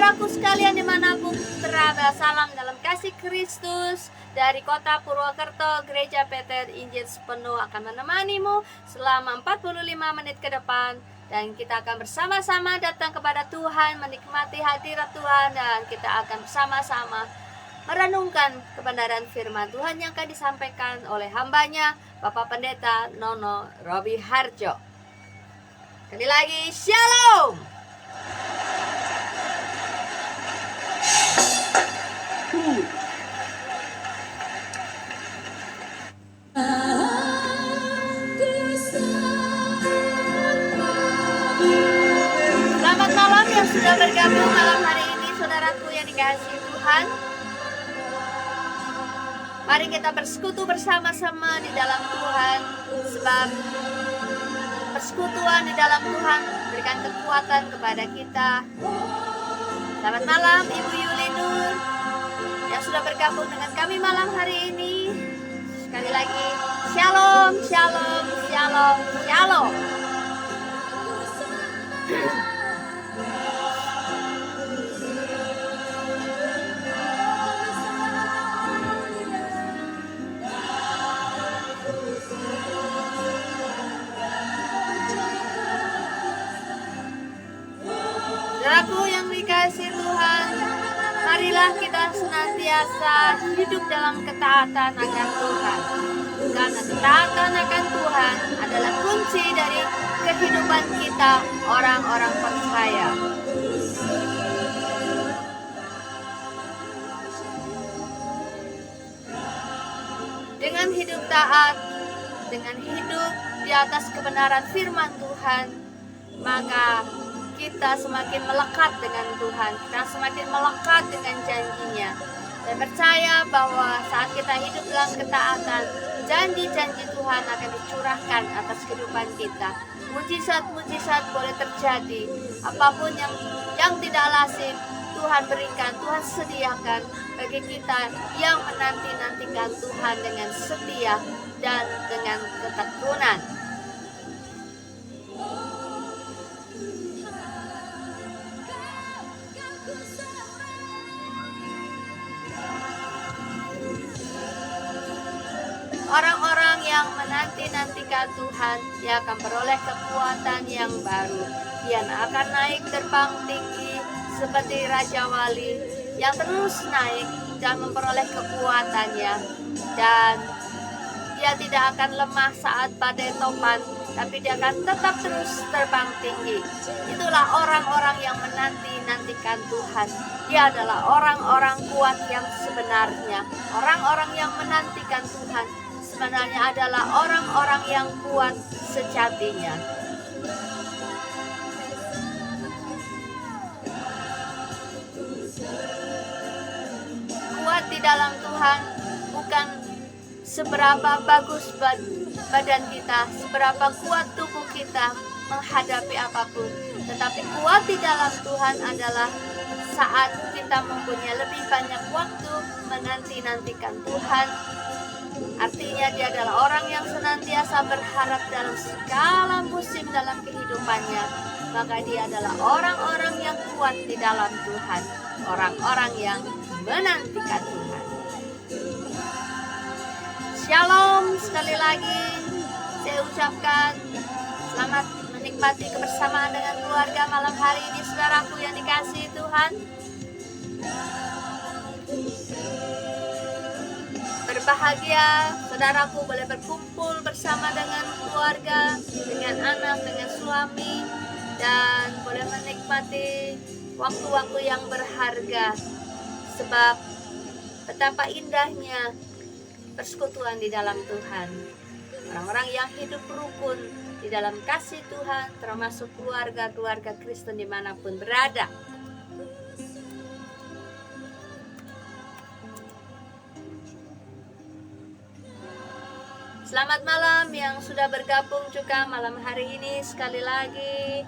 Saudaraku sekalian dimanapun berada, salam dalam kasih Kristus dari kota Purwokerto. Gereja Peter Injil Sepenuh akan menemanimu selama 45 menit ke depan. Dan kita akan bersama-sama datang kepada Tuhan, menikmati hadirat Tuhan. Dan kita akan bersama-sama merenungkan kebenaran firman Tuhan yang akan disampaikan oleh hambanya, Bapak Pendeta Nono Robi Harjo. Sekali lagi, Shalom! Selamat malam yang sudah bergabung malam hari ini, saudaraku yang dikasihi Tuhan. Mari kita bersekutu bersama-sama di dalam Tuhan, sebab persekutuan di dalam Tuhan berikan kekuatan kepada kita. Selamat malam Ibu Yuli Nur yang sudah bergabung dengan kami malam hari ini. Sekali lagi, Shalom, Shalom, Shalom, Shalom. Saudaraku yang dikasihi Tuhan, marilah kita senantiasa hidup dalam ketaatan akan Tuhan. Karena ketaatan akan Tuhan adalah kunci dari kehidupan kita orang-orang percaya. Dengan hidup taat, dengan hidup di atas kebenaran firman Tuhan, maka kita semakin melekat dengan Tuhan, kita semakin melekat dengan janjinya. Dan percaya bahwa saat kita hidup dalam ketaatan, janji-janji Tuhan akan dicurahkan atas kehidupan kita. Mujizat-mujizat boleh terjadi. Apapun yang tidak lazim, Tuhan berikan, Tuhan sediakan bagi kita yang menanti-nantikan Tuhan dengan setia dan dengan ketekunan. Orang-orang yang menanti-nantikan Tuhan, dia akan beroleh kekuatan yang baru. Dia akan naik terbang tinggi seperti Raja Wali yang terus naik dan memperoleh kekuatannya. Dan dia tidak akan lemah saat badai topan, tapi dia akan tetap terus terbang tinggi. Itulah orang-orang yang menanti-nantikan Tuhan. Dia adalah orang-orang kuat yang sebenarnya. Orang-orang yang menantikan Tuhan sebenarnya adalah orang-orang yang kuat sejatinya. Kuat di dalam Tuhan bukan seberapa bagus badan kita, seberapa kuat tubuh kita menghadapi apapun. Tetapi kuat di dalam Tuhan adalah saat kita mempunyai lebih banyak waktu menanti-nantikan Tuhan. Artinya dia adalah orang yang senantiasa berharap dalam segala musim dalam kehidupannya. Maka dia adalah orang-orang yang kuat di dalam Tuhan. Orang-orang yang menantikan Tuhan. Shalom, sekali lagi saya ucapkan selamat menikmati kebersamaan dengan keluarga malam hari ini, saudaraku yang dikasihi Tuhan. Berbahagia, saudaraku boleh berkumpul bersama dengan keluarga, dengan anak, dengan suami, dan boleh menikmati waktu-waktu yang berharga. Sebab betapa indahnya persekutuan di dalam Tuhan. Orang-orang yang hidup rukun di dalam kasih Tuhan, termasuk keluarga-keluarga Kristen dimanapun berada. Selamat malam yang sudah bergabung juga malam hari ini. Sekali lagi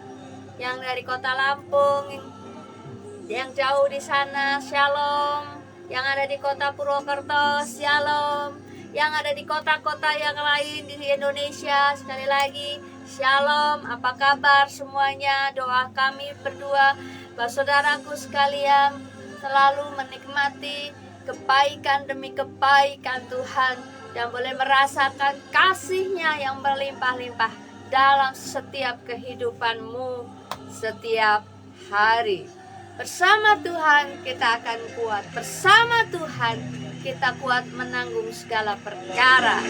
yang dari kota Lampung, yang jauh di sana, Shalom. Yang ada di kota Purwokerto, Shalom. Yang ada di kota-kota yang lain di Indonesia, sekali lagi Shalom. Apa kabar semuanya? Doa kami berdua Bapak saudaraku sekalian selalu menikmati kebaikan demi kebaikan Tuhan dan boleh merasakan kasih-Nya yang berlimpah-limpah dalam setiap kehidupanmu setiap hari. Bersama Tuhan kita akan kuat. Bersama Tuhan kita kuat menanggung segala perkara.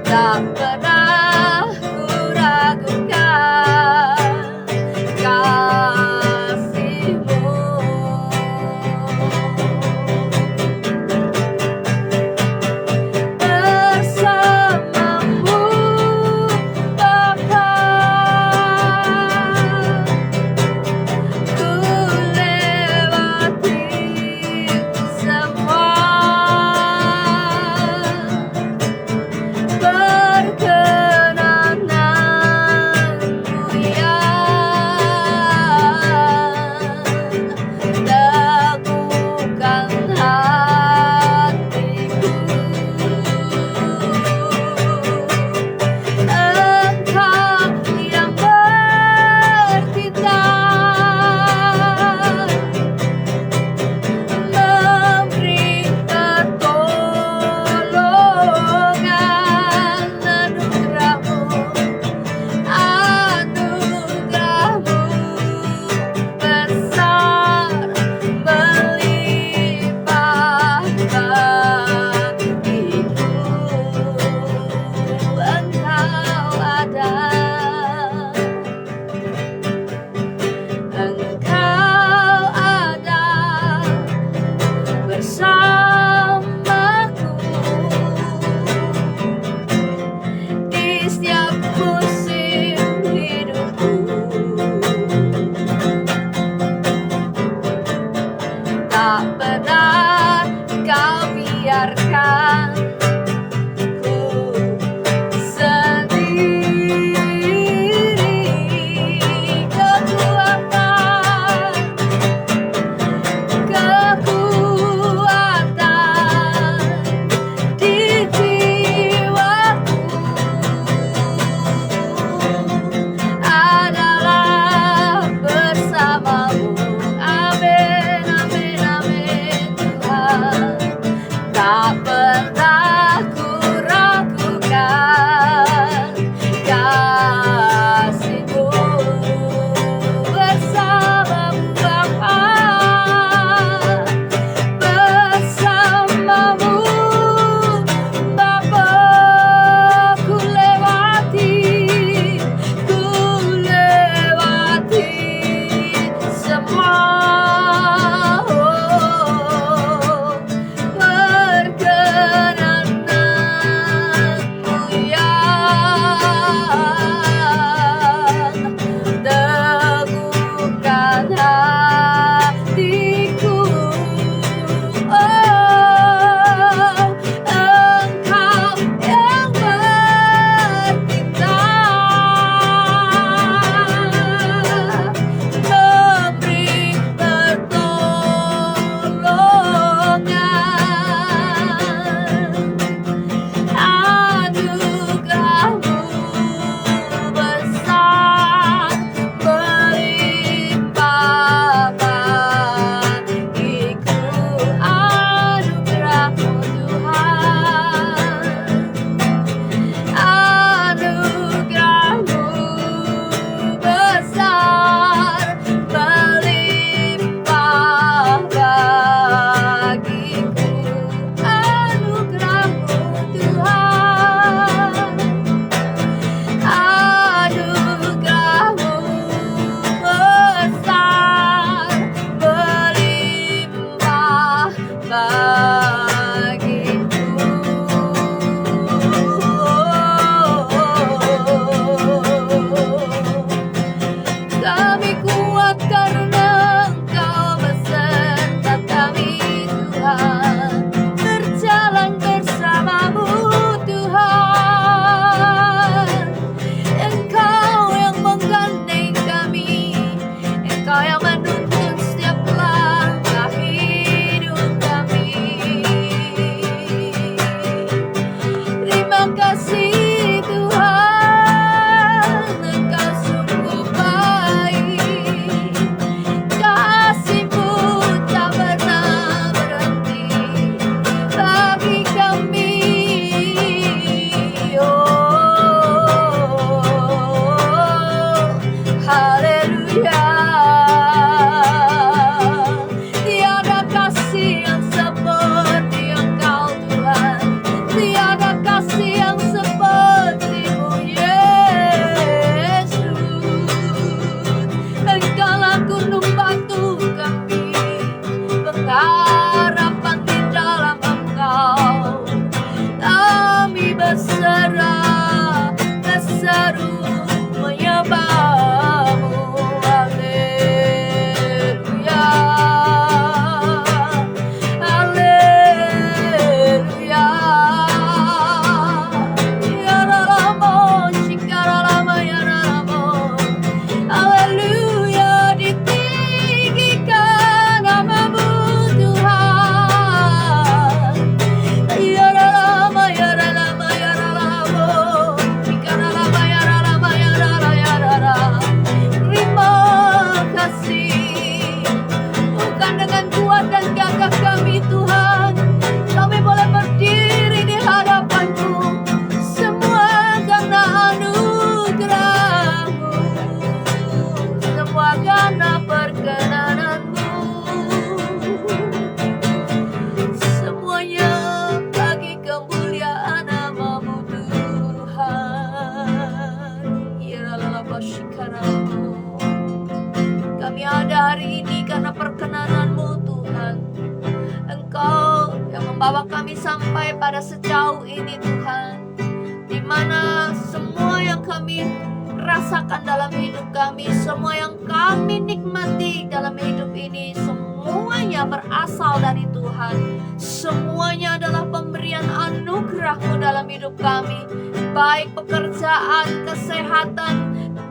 Tak pernah ku ragukan kasih-Mu. Bersama-Mu Bapa, ku lewati semua. Tak pernah Kau biarkan ku sendiri. Kekuatan di jiwaku adalah bersama-Mu. Amin, amin, amin Tuhan. Tak pernah ku ragukan kasih-Mu. Bersama-Mu Bapa, bersama-Mu Bapa, ku lewati semua. Perkenan kami sampai pada sejauh ini Tuhan, di mana semua yang kami rasakan dalam hidup kami, semua yang kami nikmati dalam hidup ini, semuanya berasal dari Tuhan. Semuanya adalah pemberian anugerah-Mu dalam hidup kami, baik pekerjaan, kesehatan,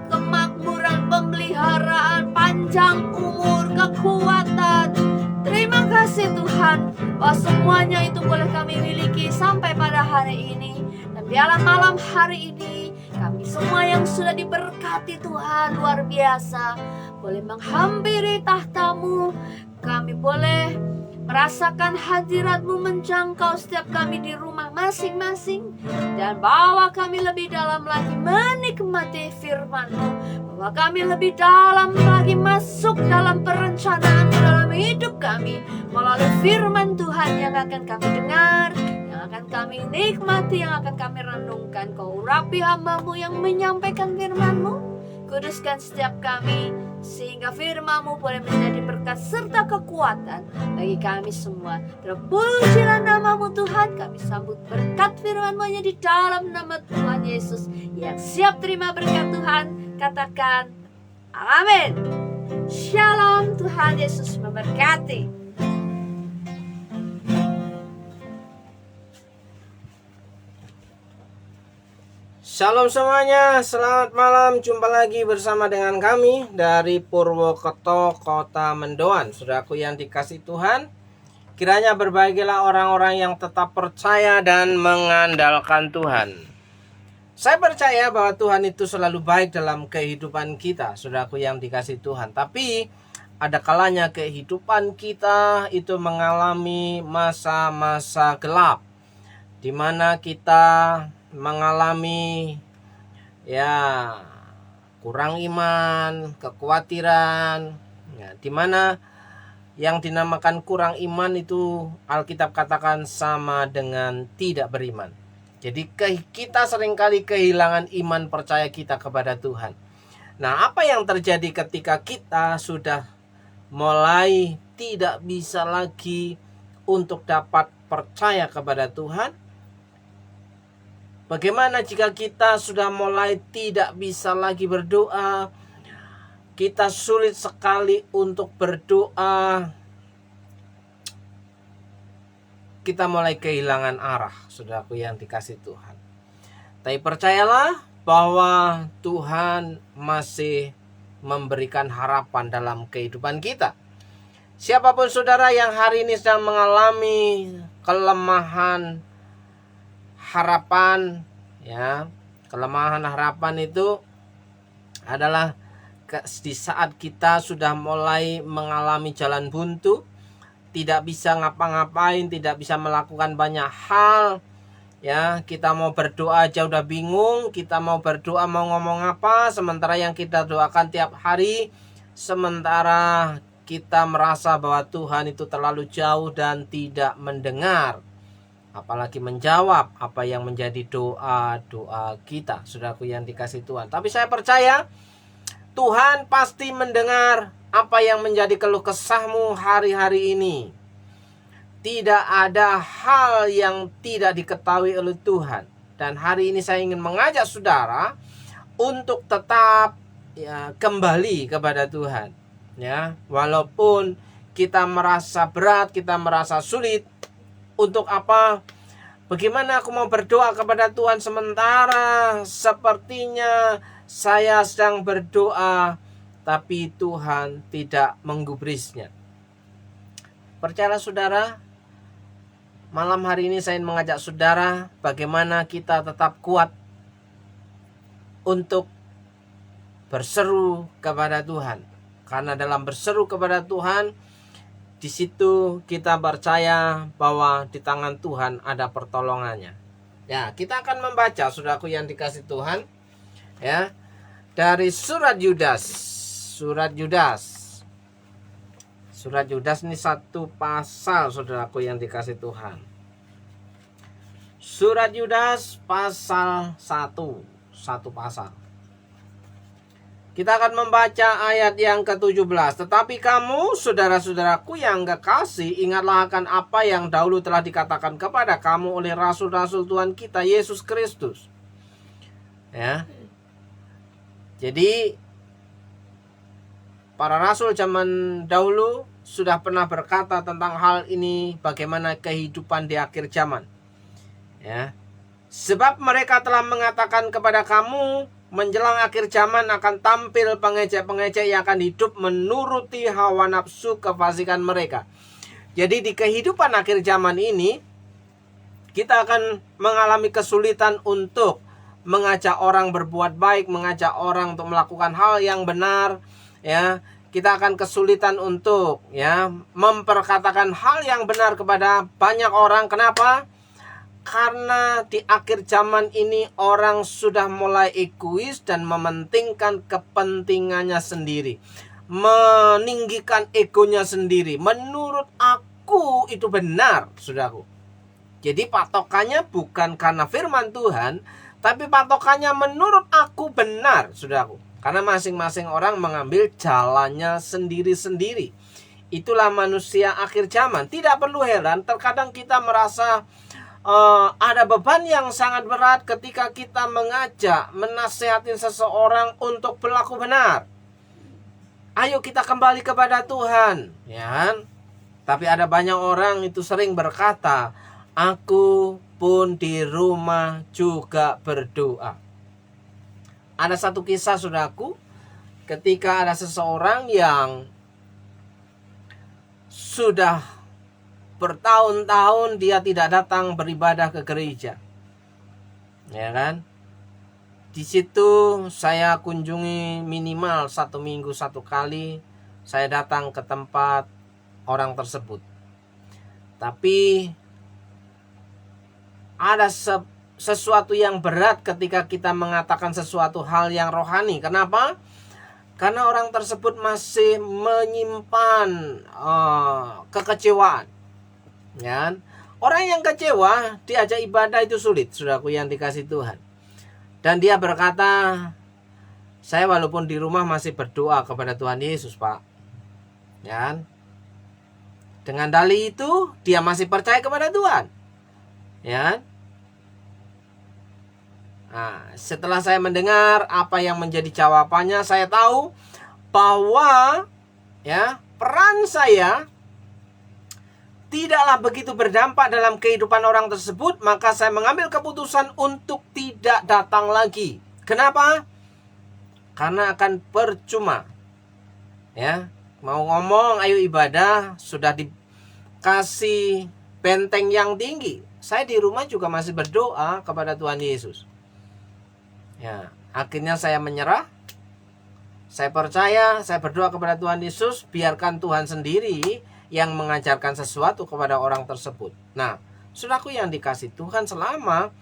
kemakmuran, pemeliharaan, panjang umur, kekuatan. Terima kasih Tuhan, bahwa semuanya itu boleh kami miliki sampai pada hari ini. Dan biarlah malam hari ini kami semua yang sudah diberkati Tuhan luar biasa, boleh menghampiri tahta-Mu. Kami boleh merasakan hadirat-Mu menjangkau setiap kami di rumah masing-masing. Dan bawa kami lebih dalam lagi menikmati firman-Mu, bawa kami lebih dalam lagi masuk dalam perencanaan dalam hidup kami, melalui firman Tuhan yang akan kami dengar, yang akan kami nikmati, yang akan kami renungkan. Kau urapi hamba-Mu yang menyampaikan firman-Mu. Kuduskan setiap kami, sehingga firman-Mu boleh menjadi berkat serta kekuatan bagi kami semua. Terpujilah nama-Mu Tuhan. Kami sambut berkat firman-Mu hanya di dalam nama Tuhan Yesus. Yang siap terima berkat Tuhan, katakan amin. Shalom, Tuhan Yesus memberkati. Shalom semuanya, selamat malam. Jumpa lagi bersama dengan kami dari Purwokerto, Kota Mendoan. Saudaraku yang dikasih Tuhan, kiranya berbahagialah orang-orang yang tetap percaya dan mengandalkan Tuhan. Saya percaya bahwa Tuhan itu selalu baik dalam kehidupan kita, saudaraku yang dikasih Tuhan. Tapi ada kalanya kehidupan kita itu mengalami masa-masa gelap, di mana kita mengalami kurang iman, kekhawatiran, dimana yang dinamakan kurang iman itu Alkitab katakan sama dengan tidak beriman. Jadi kita seringkali kehilangan iman percaya kita kepada Tuhan. Nah, apa yang terjadi ketika kita sudah mulai tidak bisa lagi untuk dapat percaya kepada Tuhan? Bagaimana jika kita sudah mulai tidak bisa lagi berdoa? Kita sulit sekali untuk berdoa. Kita mulai kehilangan arah, saudaraku yang dikasih Tuhan. Tapi percayalah bahwa Tuhan masih memberikan harapan dalam kehidupan kita. Siapapun saudara yang hari ini sedang mengalami kelemahan harapan, kelemahan harapan itu adalah di saat kita sudah mulai mengalami jalan buntu, tidak bisa ngapa-ngapain, tidak bisa melakukan banyak hal, kita mau berdoa aja udah bingung, kita mau berdoa mau ngomong apa, sementara yang kita doakan tiap hari, sementara kita merasa bahwa Tuhan itu terlalu jauh dan tidak mendengar, apalagi menjawab apa yang menjadi doa-doa kita, saudaraku yang dikasih Tuhan. Tapi saya percaya Tuhan pasti mendengar apa yang menjadi keluh kesahmu hari-hari ini. Tidak ada hal yang tidak diketahui oleh Tuhan. Dan hari ini saya ingin mengajak saudara untuk tetap kembali kepada Tuhan. Walaupun kita merasa berat, kita merasa sulit, untuk apa? Bagaimana aku mau berdoa kepada Tuhan sementara sepertinya saya sedang berdoa tapi Tuhan tidak menggubrisnya. Percayalah saudara, malam hari ini saya ingin mengajak saudara bagaimana kita tetap kuat untuk berseru kepada Tuhan. Karena dalam berseru kepada Tuhan, di situ kita percaya bahwa di tangan Tuhan ada pertolongannya. Kita akan membaca, saudaraku yang dikasih Tuhan, dari surat Yudas. Surat Yudas ini satu pasal, saudaraku yang dikasih Tuhan. Surat Yudas pasal 1, satu pasal. Kita akan membaca ayat yang ke-17. Tetapi kamu, saudara-saudaraku yang kekasih, ingatlah akan apa yang dahulu telah dikatakan kepada kamu oleh rasul-rasul Tuhan kita Yesus Kristus. Ya. Jadi para rasul zaman dahulu sudah pernah berkata tentang hal ini, bagaimana kehidupan di akhir zaman. Ya. Sebab mereka telah mengatakan kepada kamu, menjelang akhir zaman akan tampil pengejek-pengejek yang akan hidup menuruti hawa nafsu kefasikan mereka. Jadi di kehidupan akhir zaman ini, kita akan mengalami kesulitan untuk mengajak orang berbuat baik, mengajak orang untuk melakukan hal yang benar, ya. Kita akan kesulitan untuk memperkatakan hal yang benar kepada banyak orang. Kenapa? Karena di akhir zaman ini orang sudah mulai egois dan mementingkan kepentingannya sendiri, meninggikan egonya sendiri. Menurut aku itu benar, saudaraku. Jadi patokannya bukan karena firman Tuhan, tapi patokannya menurut aku benar, saudaraku. Karena masing-masing orang mengambil jalannya sendiri-sendiri. Itulah manusia akhir zaman. Tidak perlu heran, terkadang kita merasa ada beban yang sangat berat ketika kita mengajak, menasihatin seseorang untuk berlaku benar. Ayo kita kembali kepada Tuhan, ya. Tapi ada banyak orang itu sering berkata, aku pun di rumah juga berdoa. Ada satu kisah, saudaraku, ketika ada seseorang yang sudah bertahun-tahun dia tidak datang beribadah ke gereja, ya kan? Di situ saya kunjungi minimal 1 minggu 1 kali. Saya datang ke tempat orang tersebut. Tapi ada sesuatu yang berat ketika kita mengatakan sesuatu hal yang rohani. Kenapa? Karena orang tersebut masih menyimpan kekecewaan. Ya, orang yang kecewa diajak ibadah itu sulit, saudaraku yang dikasih Tuhan. Dan dia berkata, saya walaupun di rumah masih berdoa kepada Tuhan Yesus, Pak. Ya, dengan dalih itu dia masih percaya kepada Tuhan. Ya. Nah, setelah saya mendengar apa yang menjadi jawabannya, saya tahu bahwa peran saya tidaklah begitu berdampak dalam kehidupan orang tersebut. Maka saya mengambil keputusan untuk tidak datang lagi. Kenapa? Karena akan percuma. Ya, mau ngomong ayo ibadah, sudah dikasih benteng yang tinggi. Saya di rumah juga masih berdoa kepada Tuhan Yesus. Ya, akhirnya saya menyerah. Saya percaya, saya berdoa kepada Tuhan Yesus, biarkan Tuhan sendiri yang mengajarkan sesuatu kepada orang tersebut. Nah, saudaraku yang dikasih Tuhan, selama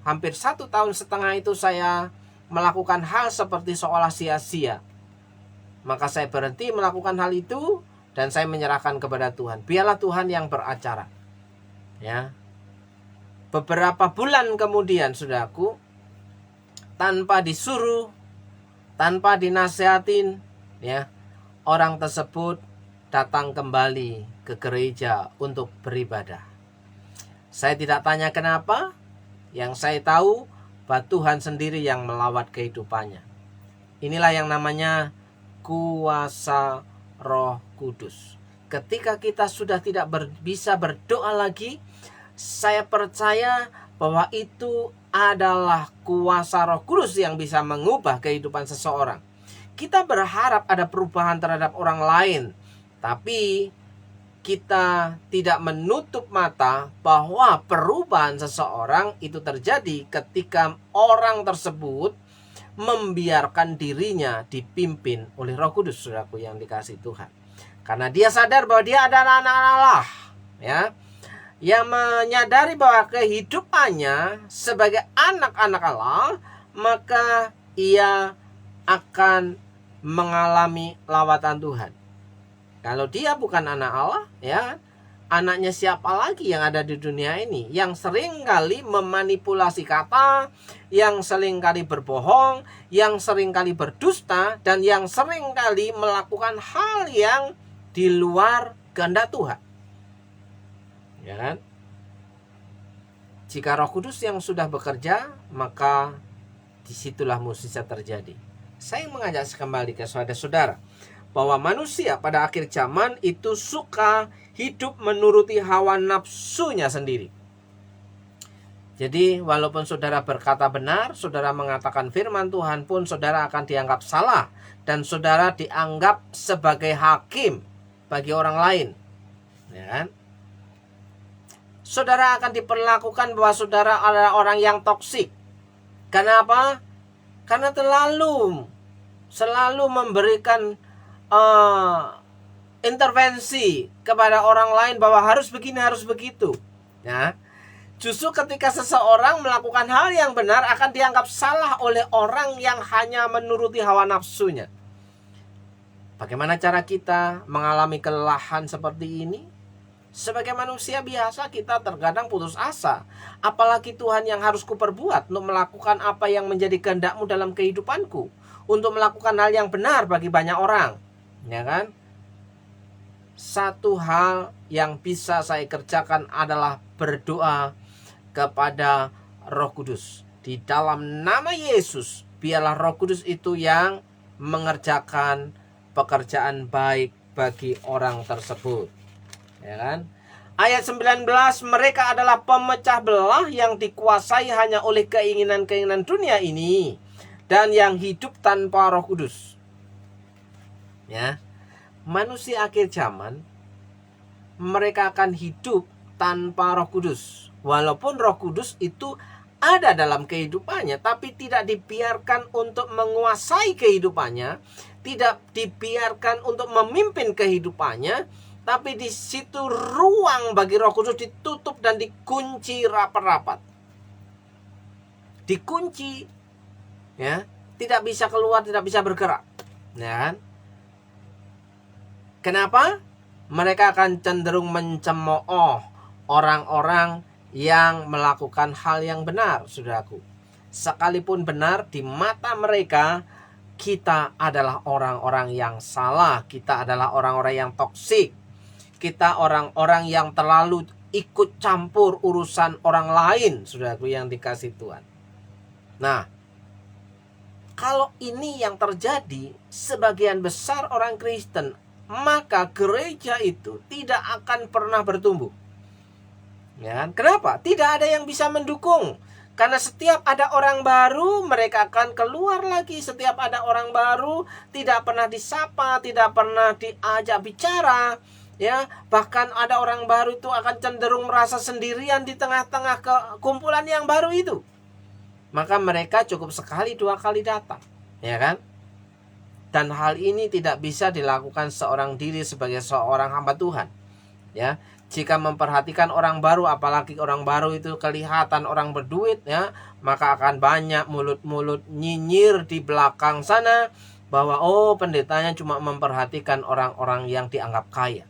hampir 1,5 tahun itu saya melakukan hal seperti seolah sia-sia. Maka saya berhenti melakukan hal itu dan saya menyerahkan kepada Tuhan. Biarlah Tuhan yang beracara. Ya. Beberapa bulan kemudian, saudaraku, tanpa disuruh, tanpa dinasihatin, orang tersebut datang kembali ke gereja untuk beribadah. Saya tidak tanya kenapa. Yang saya tahu bahwa Tuhan sendiri yang melawat kehidupannya. Inilah yang namanya kuasa Roh Kudus. Ketika kita sudah tidak bisa berdoa lagi, saya percaya bahwa itu adalah kuasa Roh Kudus yang bisa mengubah kehidupan seseorang. Kita berharap ada perubahan terhadap orang lain, tapi kita tidak menutup mata bahwa perubahan seseorang itu terjadi ketika orang tersebut membiarkan dirinya dipimpin oleh Roh Kudus, saudaraku yang dikasih Tuhan. Karena dia sadar bahwa dia adalah anak Allah, yang menyadari bahwa kehidupannya sebagai anak-anak Allah, maka ia akan mengalami lawatan Tuhan. Kalau dia bukan anak Allah, anaknya siapa lagi yang ada di dunia ini yang sering kali memanipulasi kata, yang sering kali berbohong, yang sering kali berdusta, dan yang sering kali melakukan hal yang di luar kehendak Tuhan. Ya kan? Jika Roh Kudus yang sudah bekerja, maka disitulah mukjizat terjadi. Saya mengajak kembali ke saudara-saudara bahwa manusia pada akhir zaman itu suka hidup menuruti hawa nafsunya sendiri. Jadi walaupun saudara berkata benar, saudara mengatakan firman Tuhan pun, saudara akan dianggap salah. Dan saudara dianggap sebagai hakim bagi orang lain. Ya kan? Saudara akan diperlakukan bahwa saudara adalah orang yang toksik. Kenapa? Karena selalu memberikan intervensi kepada orang lain bahwa harus begini, harus begitu. Ya. Justru ketika seseorang melakukan hal yang benar akan dianggap salah oleh orang yang hanya menuruti hawa nafsunya. Bagaimana cara kita mengalami kelelahan seperti ini? Sebagai manusia biasa kita terkadang putus asa. Apalagi Tuhan yang harus kuperbuat untuk melakukan apa yang menjadi kehendak-Mu dalam kehidupanku. Untuk melakukan hal yang benar bagi banyak orang. Ya kan? Satu hal yang bisa saya kerjakan adalah berdoa kepada Roh Kudus. Di dalam nama Yesus, biarlah Roh Kudus itu yang mengerjakan pekerjaan baik bagi orang tersebut. Ya kan? Ayat 19, mereka adalah pemecah belah yang dikuasai hanya oleh keinginan-keinginan dunia ini dan yang hidup tanpa Roh Kudus. Ya. Manusia akhir zaman mereka akan hidup tanpa Roh Kudus. Walaupun Roh Kudus itu ada dalam kehidupannya, tapi tidak dibiarkan untuk menguasai kehidupannya, tidak dibiarkan untuk memimpin kehidupannya, tapi di situ ruang bagi Roh Kudus ditutup dan dikunci rapat-rapat. Dikunci, ya, tidak bisa keluar, tidak bisa bergerak. Ya kan? Kenapa? Mereka akan cenderung mencemooh orang-orang yang melakukan hal yang benar, saudaraku. Sekalipun benar di mata mereka, kita adalah orang-orang yang salah. Kita adalah orang-orang yang toksik. Kita orang-orang yang terlalu ikut campur urusan orang lain, saudaraku yang dikasih Tuhan. Nah, kalau ini yang terjadi, sebagian besar orang Kristen, maka gereja itu tidak akan pernah bertumbuh. Ya, kenapa? Tidak ada yang bisa mendukung. Karena setiap ada orang baru, mereka akan keluar lagi. Setiap ada orang baru, tidak pernah disapa, tidak pernah diajak bicara. Ya, bahkan ada orang baru itu akan cenderung merasa sendirian di tengah-tengah kumpulan yang baru itu. Maka mereka cukup sekali 2 kali datang. Ya kan? Dan hal ini tidak bisa dilakukan seorang diri sebagai seorang hamba Tuhan. Ya, jika memperhatikan orang baru, apalagi orang baru itu kelihatan orang berduit, ya, maka akan banyak mulut-mulut nyinyir di belakang sana bahwa oh, pendetanya cuma memperhatikan orang-orang yang dianggap kaya.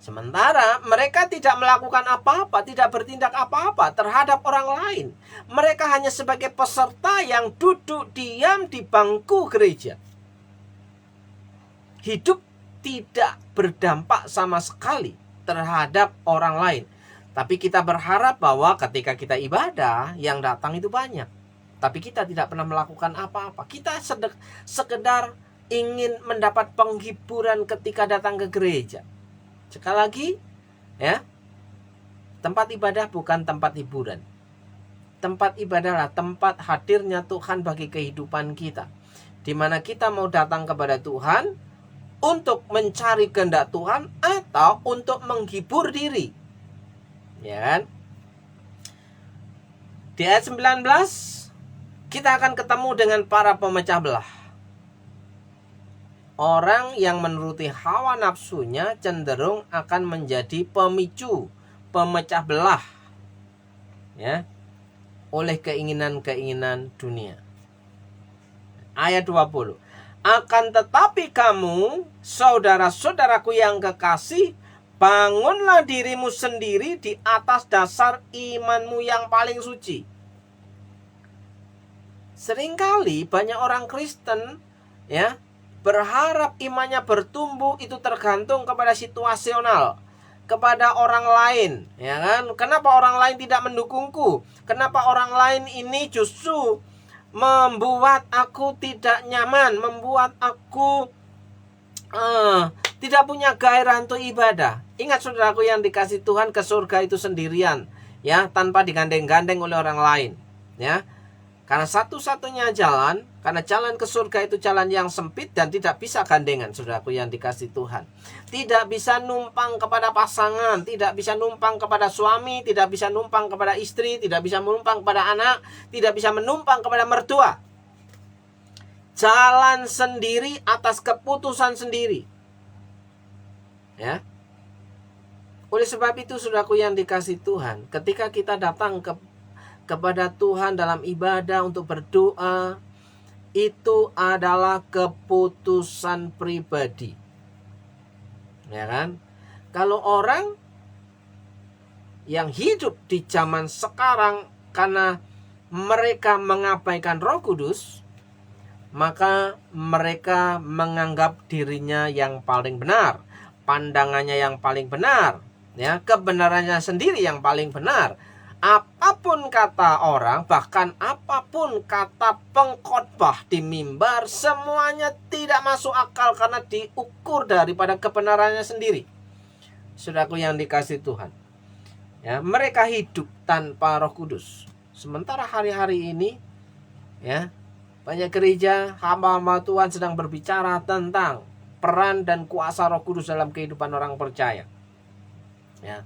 Sementara mereka tidak melakukan apa-apa, tidak bertindak apa-apa terhadap orang lain. Mereka hanya sebagai peserta yang duduk diam di bangku gereja. Hidup tidak berdampak sama sekali terhadap orang lain. Tapi kita berharap bahwa ketika kita ibadah, yang datang itu banyak. Tapi kita tidak pernah melakukan apa-apa. Kita sekedar ingin mendapat penghiburan ketika datang ke gereja. Sekali lagi, ya, tempat ibadah bukan tempat hiburan. Tempat ibadahlah tempat hadirnya Tuhan bagi kehidupan kita, di mana kita mau datang kepada Tuhan untuk mencari kehendak Tuhan atau untuk menghibur diri. Ya kan? Di ayat 19 kita akan ketemu dengan para pemecah belah. Orang yang menuruti hawa nafsunya cenderung akan menjadi pemicu, pemecah belah, ya, oleh keinginan-keinginan dunia. Ayat 20. Akan tetapi kamu, saudara-saudaraku yang kekasih, Bangunlah dirimu sendiri di atas dasar imanmu yang paling suci. Seringkali banyak orang Kristen ya berharap imannya bertumbuh itu tergantung kepada situasional, kepada orang lain, ya kan? Kenapa orang lain tidak mendukungku? Kenapa orang lain ini justru membuat aku tidak nyaman, membuat aku tidak punya gairah untuk ibadah. Ingat saudaraku yang dikasih Tuhan, ke surga itu sendirian, ya, tanpa digandeng-gandeng oleh orang lain, ya. Karena satu-satunya jalan, karena jalan ke surga itu jalan yang sempit dan tidak bisa gandengan, saudaraku yang dikasih Tuhan. Tidak bisa numpang kepada pasangan, tidak bisa numpang kepada suami, tidak bisa numpang kepada istri, tidak bisa menumpang kepada anak, tidak bisa menumpang kepada mertua. Jalan sendiri atas keputusan sendiri. Ya. Oleh sebab itu, saudaraku yang dikasih Tuhan, ketika kita datang kepada Tuhan dalam ibadah untuk berdoa, itu adalah keputusan pribadi. Ya kan? Kalau orang yang hidup di zaman sekarang karena mereka mengabaikan Roh Kudus, maka mereka menganggap dirinya yang paling benar, pandangannya yang paling benar, ya, kebenarannya sendiri yang paling benar. Apapun kata orang, bahkan apapun kata pengkhotbah di mimbar, semuanya tidak masuk akal karena diukur daripada kebenarannya sendiri. Saudaraku yang dikasih Tuhan, ya, mereka hidup tanpa Roh Kudus. Sementara hari-hari ini, ya, banyak gereja, hamba-hamba Tuhan sedang berbicara tentang peran dan kuasa Roh Kudus dalam kehidupan orang percaya. Ya.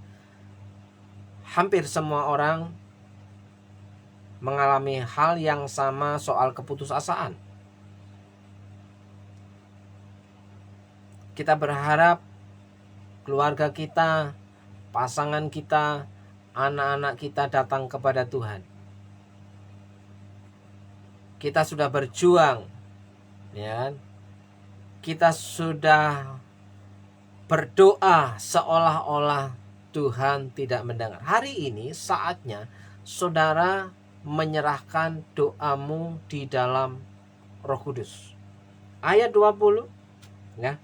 Hampir semua orang mengalami hal yang sama soal keputusasaan. Kita berharap keluarga kita, pasangan kita, anak-anak kita datang kepada Tuhan. Kita sudah berjuang, ya. Kita sudah berdoa seolah-olah Tuhan tidak mendengar. Hari ini saatnya saudara menyerahkan doamu di dalam Roh Kudus. Ayat 20, ya.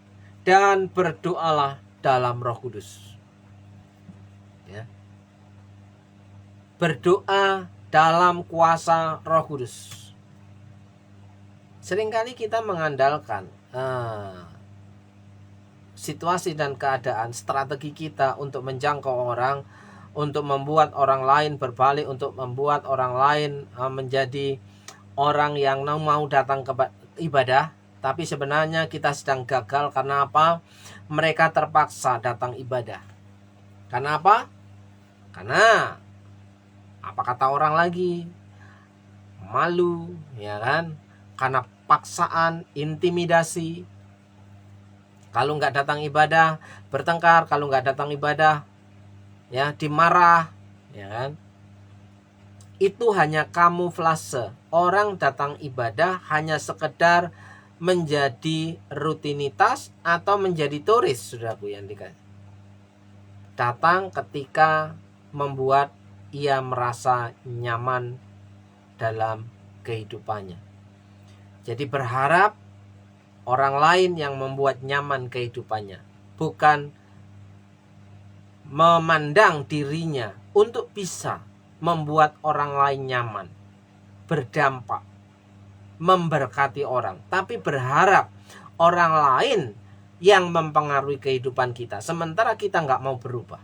Dan berdoalah dalam Roh Kudus. Ya. Berdoa dalam kuasa Roh Kudus. Seringkali kita mengandalkan situasi dan keadaan, strategi kita untuk menjangkau orang, untuk membuat orang lain berbalik, untuk membuat orang lain menjadi orang yang mau datang ke ibadah. Tapi sebenarnya kita sedang gagal. Karena apa? Mereka terpaksa datang ibadah. Karena apa? Karena apa kata orang lagi? Malu, ya kan? Karena paksaan, intimidasi. Kalau nggak datang ibadah, bertengkar. Kalau nggak datang ibadah, ya dimarah, ya kan? Itu hanya kamuflase. Orang datang ibadah hanya sekedar menjadi rutinitas atau menjadi turis, saudaraku yang dikasih. Datang ketika membuat ia merasa nyaman dalam kehidupannya. Jadi berharap orang lain yang membuat nyaman kehidupannya, bukan memandang dirinya untuk bisa membuat orang lain nyaman, berdampak, memberkati orang, tapi berharap orang lain yang mempengaruhi kehidupan kita, sementara kita nggak mau berubah.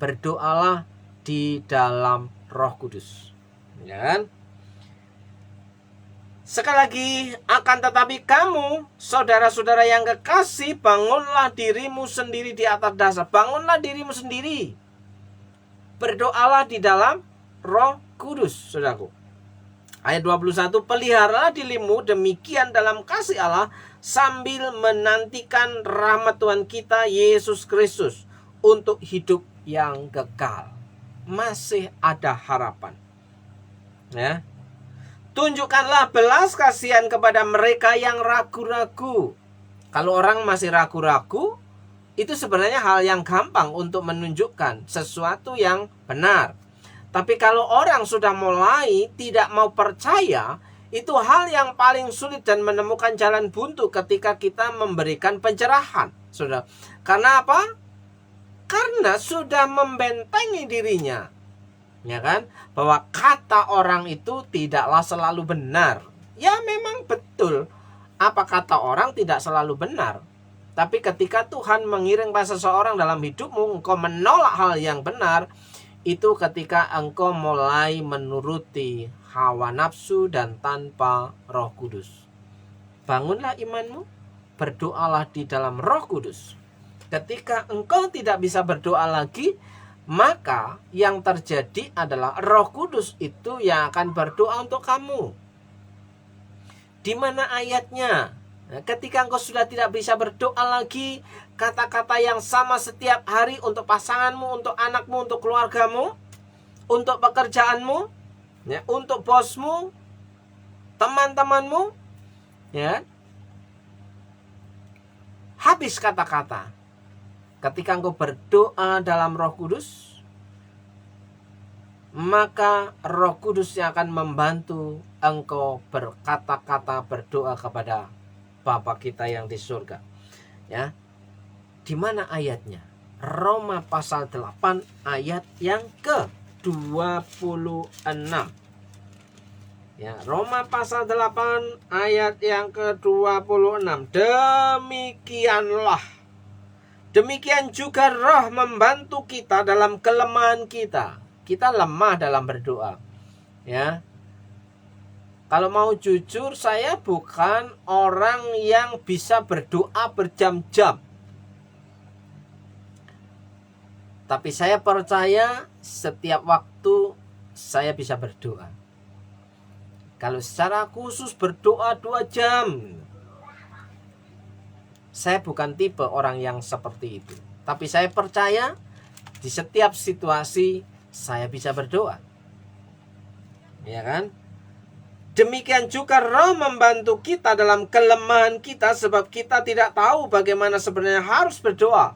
Berdoalah di dalam Roh Kudus, ya kan? Sekali lagi, akan tetapi kamu, saudara-saudara yang kekasih, bangunlah dirimu sendiri di atas dasar. Bangunlah dirimu sendiri. Berdoalah di dalam Roh Kudus, saudaraku. Ayat 21, peliharalah dirimu demikian dalam kasih Allah, sambil menantikan rahmat Tuhan kita Yesus Kristus untuk hidup yang kekal. Masih ada harapan. Ya. Tunjukkanlah belas kasihan kepada mereka yang ragu-ragu. Kalau orang masih ragu-ragu, Itu sebenarnya hal yang gampang untuk menunjukkan sesuatu yang benar. Tapi kalau orang sudah mulai tidak mau percaya, itu hal yang paling sulit dan menemukan jalan buntu ketika kita memberikan pencerahan. Saudara. Karena apa? Karena sudah membentengi dirinya. Ya kan? Bahwa kata orang itu tidaklah selalu benar. Ya memang betul. Apa kata orang tidak selalu benar. Tapi ketika Tuhan mengiringkan seseorang dalam hidupmu, engkau menolak hal yang benar, itu ketika engkau mulai menuruti hawa nafsu dan tanpa Roh Kudus. Bangunlah imanmu, berdoalah di dalam Roh Kudus. Ketika engkau tidak bisa berdoa lagi, maka yang terjadi adalah Roh Kudus itu yang akan berdoa untuk kamu. Di mana ayatnya? Ketika engkau sudah tidak bisa berdoa lagi, kata-kata yang sama setiap hari untuk pasanganmu, untuk anakmu, untuk keluargamu, untuk pekerjaanmu, ya, untuk bosmu, teman-temanmu, ya, habis kata-kata. Ketika engkau berdoa dalam Roh Kudus, maka Roh Kudus yang akan membantu engkau berkata-kata, berdoa kepada Bapa kita yang di surga. Ya. Di mana ayatnya? Roma pasal 8 ayat yang ke-26. Ya, Roma pasal 8 ayat yang ke-26. Demikian juga Roh membantu kita dalam kelemahan kita. Kita lemah dalam berdoa. Ya. Kalau mau jujur, saya bukan orang yang bisa berdoa berjam-jam. Tapi saya percaya setiap waktu saya bisa berdoa. Kalau secara khusus berdoa 2 jam, saya bukan tipe orang yang seperti itu. Tapi saya percaya di setiap situasi saya bisa berdoa. Ya kan? Demikian juga Roh membantu kita dalam kelemahan kita, sebab kita tidak tahu bagaimana sebenarnya harus berdoa.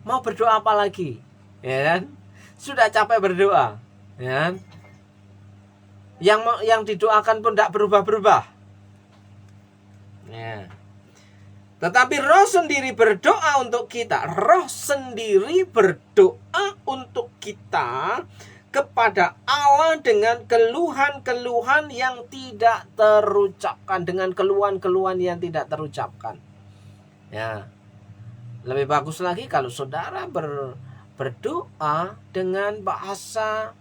Mau berdoa apa lagi? Ya kan? Sudah capek berdoa, ya kan? Yang didoakan pun tidak berubah-berubah. Ya. Tetapi Roh sendiri berdoa untuk kita. Roh sendiri berdoa untuk kita kepada Allah dengan keluhan-keluhan yang tidak terucapkan, dengan keluhan-keluhan yang tidak terucapkan. Ya. Lebih bagus lagi kalau saudara berdoa dengan bahasa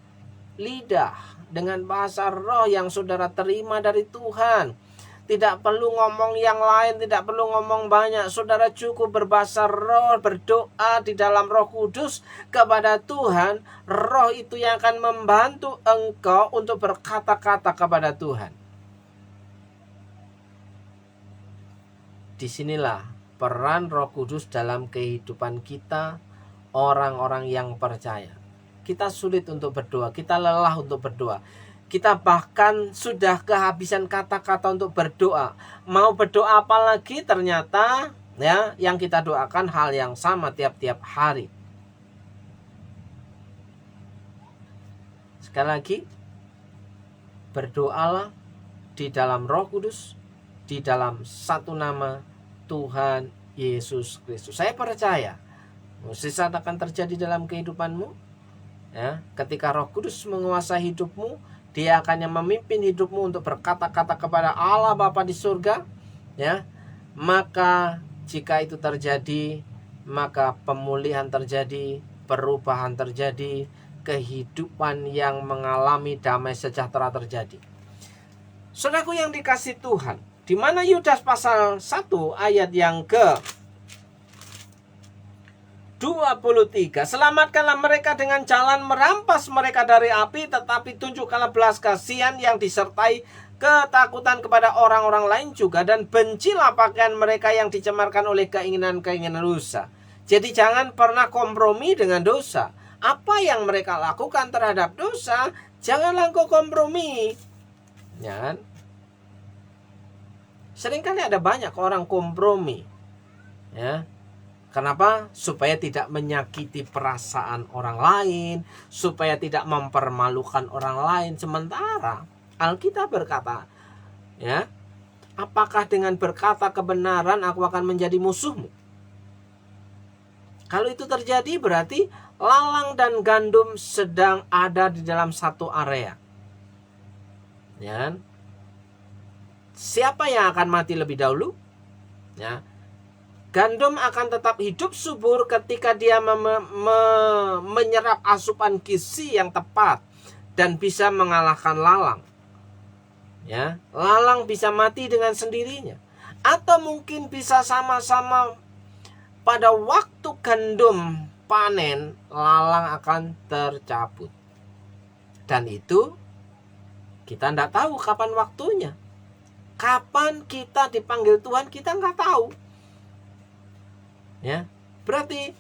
lidah, dengan bahasa roh yang saudara terima dari Tuhan. Tidak perlu ngomong yang lain, tidak perlu ngomong banyak. Saudara cukup berbahasa roh, berdoa di dalam Roh Kudus kepada Tuhan. Roh itu yang akan membantu engkau untuk berkata-kata kepada Tuhan. Disinilah peran Roh Kudus dalam kehidupan kita, orang-orang yang percaya. Kita sulit untuk berdoa, kita lelah untuk berdoa. Kita bahkan sudah kehabisan kata-kata untuk berdoa. Mau berdoa apa lagi, ternyata ya yang kita doakan hal yang sama tiap-tiap hari. Sekali lagi, berdoalah di dalam Roh Kudus, di dalam satu nama Tuhan Yesus Kristus. Saya percaya mukjizat akan terjadi dalam kehidupanmu. Ya, ketika Roh Kudus menguasai hidupmu, Dia akan yang memimpin hidupmu untuk berkata-kata kepada Allah Bapa di surga. Ya, maka jika itu terjadi, maka pemulihan terjadi, perubahan terjadi, kehidupan yang mengalami damai sejahtera terjadi. Saudaraku yang dikasihi Tuhan, di mana Yudas pasal 1 ayat yang ke-23, selamatkanlah mereka dengan jalan merampas mereka dari api, tetapi tunjukkanlah belas kasihan yang disertai ketakutan kepada orang-orang lain juga, dan bencilah pakaian mereka yang dicemarkan oleh keinginan-keinginan dosa. Jadi jangan pernah kompromi dengan dosa. Apa yang mereka lakukan terhadap dosa, janganlah kau kompromi. Ya kan? Seringkali ada banyak orang kompromi. Ya. Kenapa? Supaya tidak menyakiti perasaan orang lain, supaya tidak mempermalukan orang lain. Sementara Alkitab berkata, ya, apakah dengan berkata kebenaran aku akan menjadi musuhmu? Kalau itu terjadi berarti lalang dan gandum sedang ada di dalam satu area. Ya. Siapa yang akan mati lebih dahulu? Ya. Gandum akan tetap hidup subur ketika dia menyerap asupan gizi yang tepat dan bisa mengalahkan lalang. Ya, lalang bisa mati dengan sendirinya, atau mungkin bisa sama-sama pada waktu gandum panen, lalang akan tercabut. Dan itu kita tidak tahu kapan waktunya. Kapan kita dipanggil Tuhan kita nggak tahu. Ya, berarti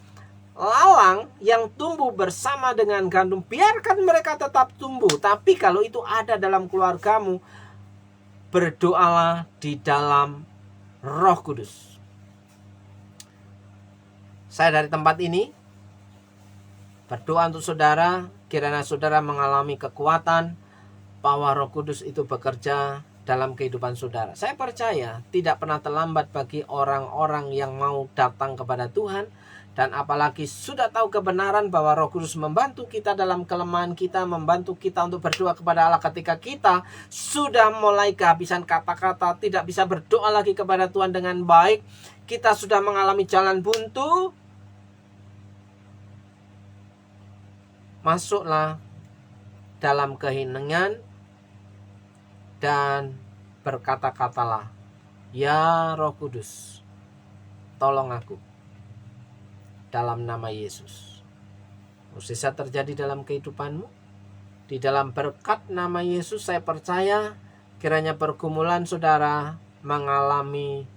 lalang yang tumbuh bersama dengan gandum, biarkan mereka tetap tumbuh. Tapi kalau itu ada dalam keluargamu, berdoalah di dalam Roh Kudus. Saya dari tempat ini berdoa untuk saudara, kiranya saudara mengalami kekuatan bahwa Roh Kudus itu bekerja dalam kehidupan saudara. Saya percaya tidak pernah terlambat bagi orang-orang yang mau datang kepada Tuhan, dan apalagi sudah tahu kebenaran bahwa Roh Kudus membantu kita dalam kelemahan kita, membantu kita untuk berdoa kepada Allah ketika kita sudah mulai kehabisan kata-kata, tidak bisa berdoa lagi kepada Tuhan dengan baik, kita sudah mengalami jalan buntu. Masuklah dalam keheningan dan berkata-katalah, ya Roh Kudus, tolong aku dalam nama Yesus. Mukjizat terjadi dalam kehidupanmu. Di dalam berkat nama Yesus saya percaya kiranya pergumulan saudara mengalami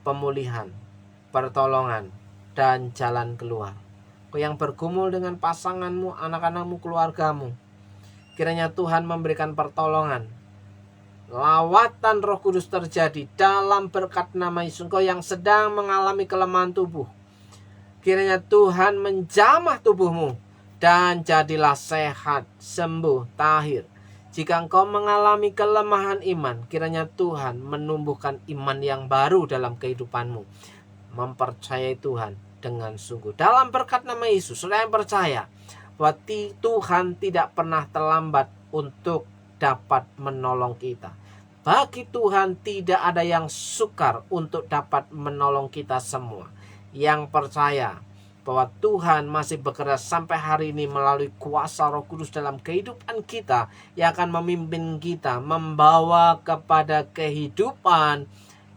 pemulihan, pertolongan, dan jalan keluar. Kau yang bergumul dengan pasanganmu, anak-anakmu, keluargamu, kiranya Tuhan memberikan pertolongan. Lawatan Roh Kudus terjadi dalam berkat nama Yesus. Engkau yang sedang mengalami kelemahan tubuh, kiranya Tuhan menjamah tubuhmu dan jadilah sehat, sembuh, tahir. Jika engkau mengalami kelemahan iman, kiranya Tuhan menumbuhkan iman yang baru dalam kehidupanmu. Mempercayai Tuhan dengan sungguh. Dalam berkat nama Yesus, saudara yang percaya bahwa Tuhan tidak pernah terlambat untuk dapat menolong kita. Bagi Tuhan tidak ada yang sukar untuk dapat menolong kita semua. Yang percaya bahwa Tuhan masih bekerja sampai hari ini melalui kuasa Roh Kudus dalam kehidupan kita, yang akan memimpin kita membawa kepada kehidupan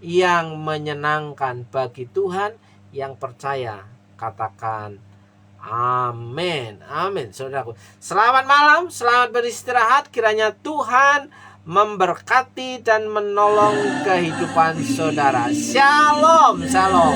yang menyenangkan bagi Tuhan. Yang percaya katakan amin. Amin, saudaraku. Selamat malam, selamat beristirahat. Kiranya Tuhan memberkati dan menolong kehidupan saudara. Shalom, shalom.